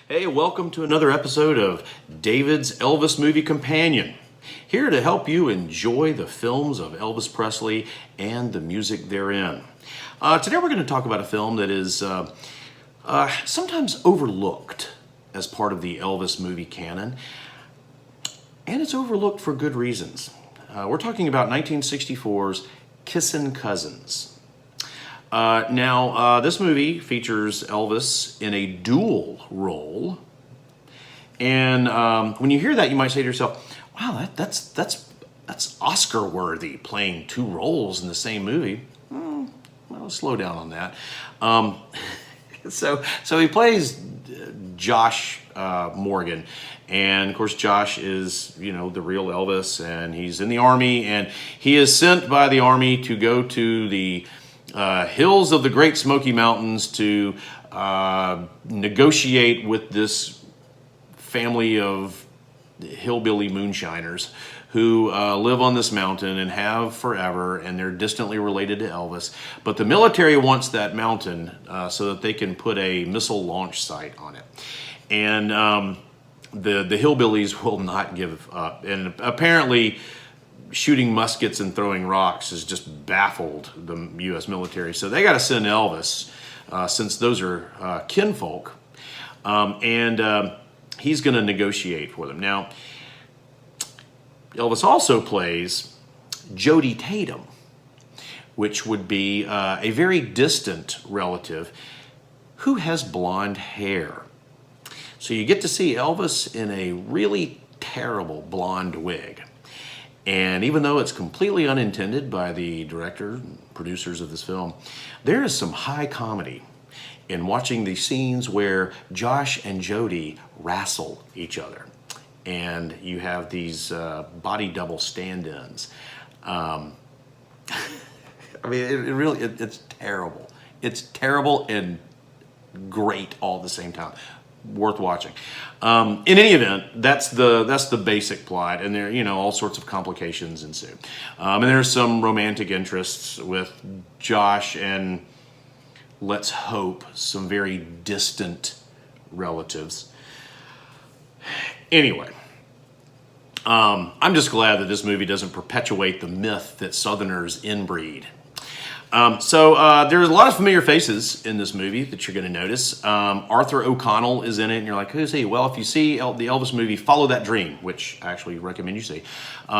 Hey, welcome to another episode of David's Elvis Movie Companion. Here to help you enjoy the films of Elvis Presley and the music therein. Today we're going to talk about a film that is sometimes overlooked as part of the Elvis movie canon, and it's overlooked for good reasons. We're talking about 1964's Kissin' Cousins. This movie features Elvis in a dual role, and when you hear that, you might say to yourself, "Wow, that's Oscar-worthy, playing two roles in the same movie." Well, slow down on that. So he plays Josh Morgan, and of course Josh is the real Elvis, and he's in the Army, and he is sent by the Army to go to the hills of the Great Smoky Mountains to negotiate with this family of hillbilly moonshiners who live on this mountain and have forever, and they're distantly related to Elvis. But the military wants that mountain so that they can put a missile launch site on it. And the hillbillies will not give up. And apparently shooting muskets and throwing rocks has just baffled the U.S. military. So they got to send Elvis, since those are kinfolk, and he's going to negotiate for them. Now, Elvis also plays Jody Tatum, which would be a very distant relative who has blonde hair. So you get to see Elvis in a really terrible blonde wig. And even though it's completely unintended by the director and producers of this film, there is some high comedy in watching the scenes where Josh and Jody wrestle each other. And you have these body double stand-ins. I mean, it's terrible. It's terrible and great all at the same time. Worth watching. In any event, that's the basic plot, and there all sorts of complications ensue. And there's some romantic interests with Josh and, let's hope, some very distant relatives. Anyway, I'm just glad that this movie doesn't perpetuate the myth that Southerners inbreed. There's a lot of familiar faces in this movie that you're going to notice. Arthur O'Connell is in it, and you're like, who's he? Well, if you see the Elvis movie Follow That Dream, which I actually recommend you see,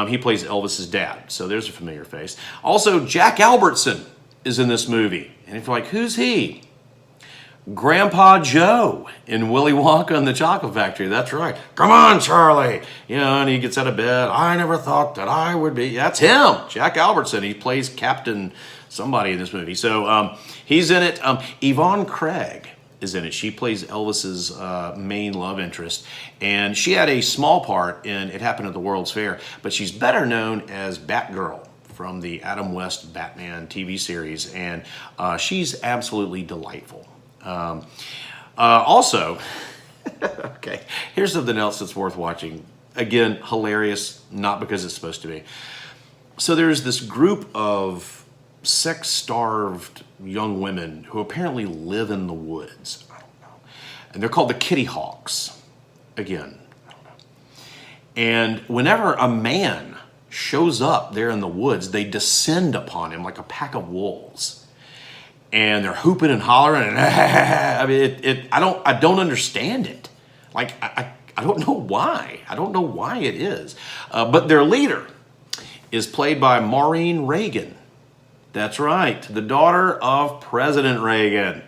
he plays Elvis's dad, so there's a familiar face. Also, Jack Albertson is in this movie, and if you're like, who's he? Grandpa Joe in Willy Wonka and the Chocolate Factory. That's right. Come on, Charlie. And he gets out of bed. I never thought that I would be. That's him, Jack Albertson. He plays Captain somebody in this movie. So he's in it. Yvonne Craig is in it. She plays Elvis's main love interest. And she had a small part in It Happened at the World's Fair, but she's better known as Batgirl from the Adam West Batman TV series. And she's absolutely delightful. Also, okay, here's something else that's worth watching. Again, hilarious, not because it's supposed to be. So there's this group of sex-starved young women who apparently live in the woods. I don't know. And they're called the Kitty Hawks. Again, I don't know. And whenever a man shows up there in the woods, they descend upon him like a pack of wolves. And they're hooping and hollering, and I mean, I don't understand it. Like, I don't know why. I don't know why it is. But their leader is played by Maureen Reagan. That's right, the daughter of President Reagan.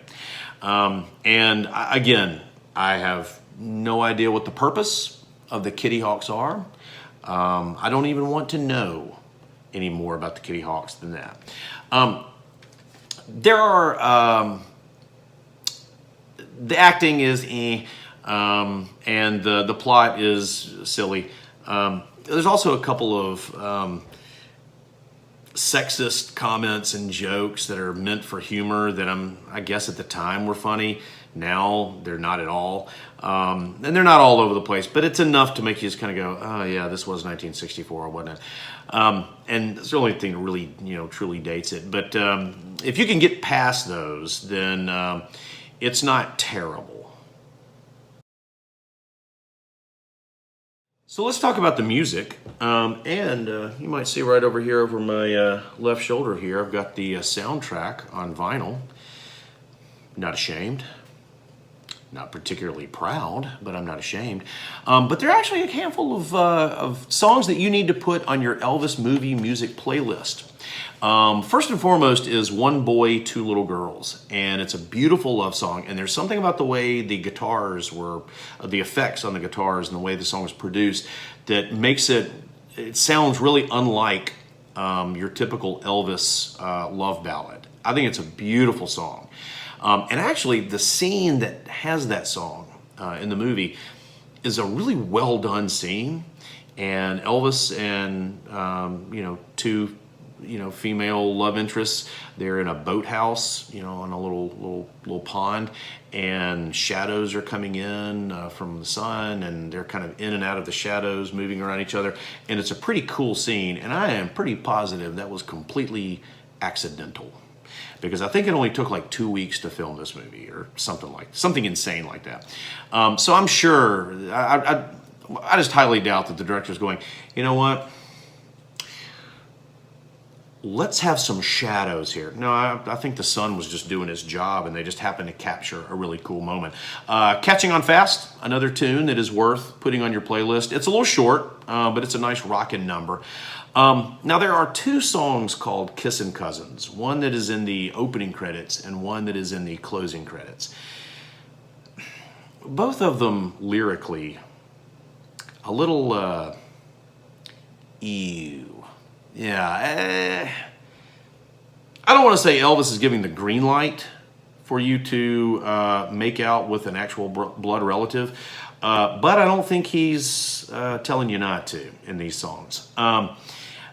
Again, I have no idea what the purpose of the Kitty Hawks are. I don't even want to know any more about the Kitty Hawks than that. There are, the acting is and the plot is silly. There's also a couple of sexist comments and jokes that are meant for humor that I guess at the time were funny. Now they're not at all. And they're not all over the place, but it's enough to make you just kind of go, oh yeah, this was 1964, wasn't it? And it's the only thing that really, truly dates it. But if you can get past those, then it's not terrible. So let's talk about the music. You might see right over here over my left shoulder here, I've got the soundtrack on vinyl. Not ashamed. Not particularly proud, but I'm not ashamed. But there are actually a handful of songs that you need to put on your Elvis movie music playlist. First and foremost is One Boy, Two Little Girls, and it's a beautiful love song, and there's something about the way the guitars were, the effects on the guitars and the way the song was produced that makes it sounds really unlike your typical Elvis love ballad. I think it's a beautiful song. And actually, the scene that has that song in the movie is a really well done scene. And Elvis and two female love interests, they're in a boathouse, on a little pond, and shadows are coming in from the sun, and they're kind of in and out of the shadows, moving around each other. And it's a pretty cool scene. And I am pretty positive that was completely accidental, because I think it only took like 2 weeks to film this movie or something insane like that. So I'm sure, I just highly doubt that the director's going, you know what, let's have some shadows here. No, I think the sun was just doing its job and they just happened to capture a really cool moment. Catching on Fast, another tune that is worth putting on your playlist. It's a little short, but it's a nice rockin' number. Now there are two songs called Kissin' Cousins, one that is in the opening credits and one that is in the closing credits. Both of them lyrically a little ew. Yeah, I don't want to say Elvis is giving the green light for you to make out with an actual blood relative, but I don't think he's telling you not to in these songs.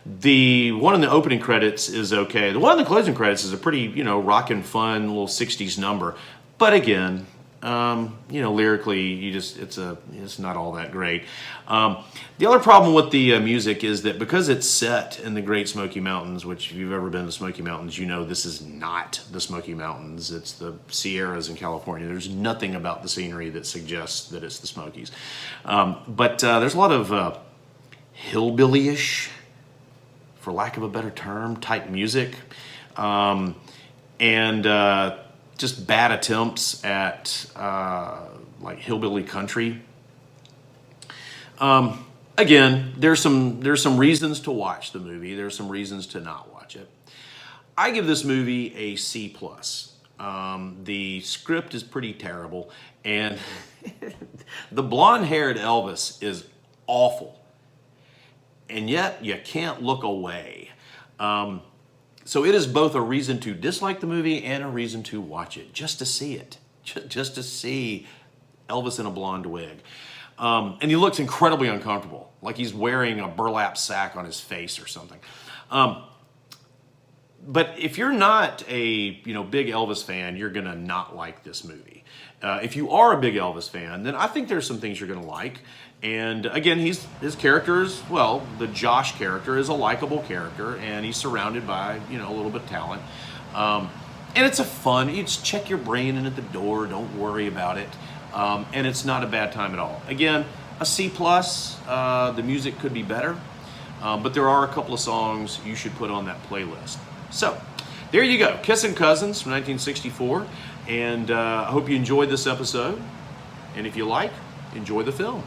The one in the opening credits is okay. The one in the closing credits is a pretty, rockin' fun little 60s number. But again, lyrically, it's not all that great. The other problem with the music is that because it's set in the Great Smoky Mountains, which if you've ever been to the Smoky Mountains, you know this is not the Smoky Mountains. It's the Sierras in California. There's nothing about the scenery that suggests that it's the Smokies. But there's a lot of hillbilly-ish, for lack of a better term, type music. Just bad attempts at like hillbilly country. Again, there's some reasons to watch the movie. There's some reasons to not watch it. I give this movie a C+. The script is pretty terrible, and the blonde-haired Elvis is awful, and yet you can't look away. So it is both a reason to dislike the movie and a reason to watch it, just to see it, just to see Elvis in a blonde wig. And he looks incredibly uncomfortable, like he's wearing a burlap sack on his face or something. But if you're not a big Elvis fan, you're gonna not like this movie. If you are a big Elvis fan, then I think there's some things you're gonna like. And again, his character is, the Josh character is a likable character, and he's surrounded by a little bit of talent. And it's you just check your brain in at the door. Don't worry about it. And it's not a bad time at all. Again, a C+. The music could be better, but there are a couple of songs you should put on that playlist. So there you go, Kissin' Cousins from 1964. And I hope you enjoyed this episode. And if you like, enjoy the film.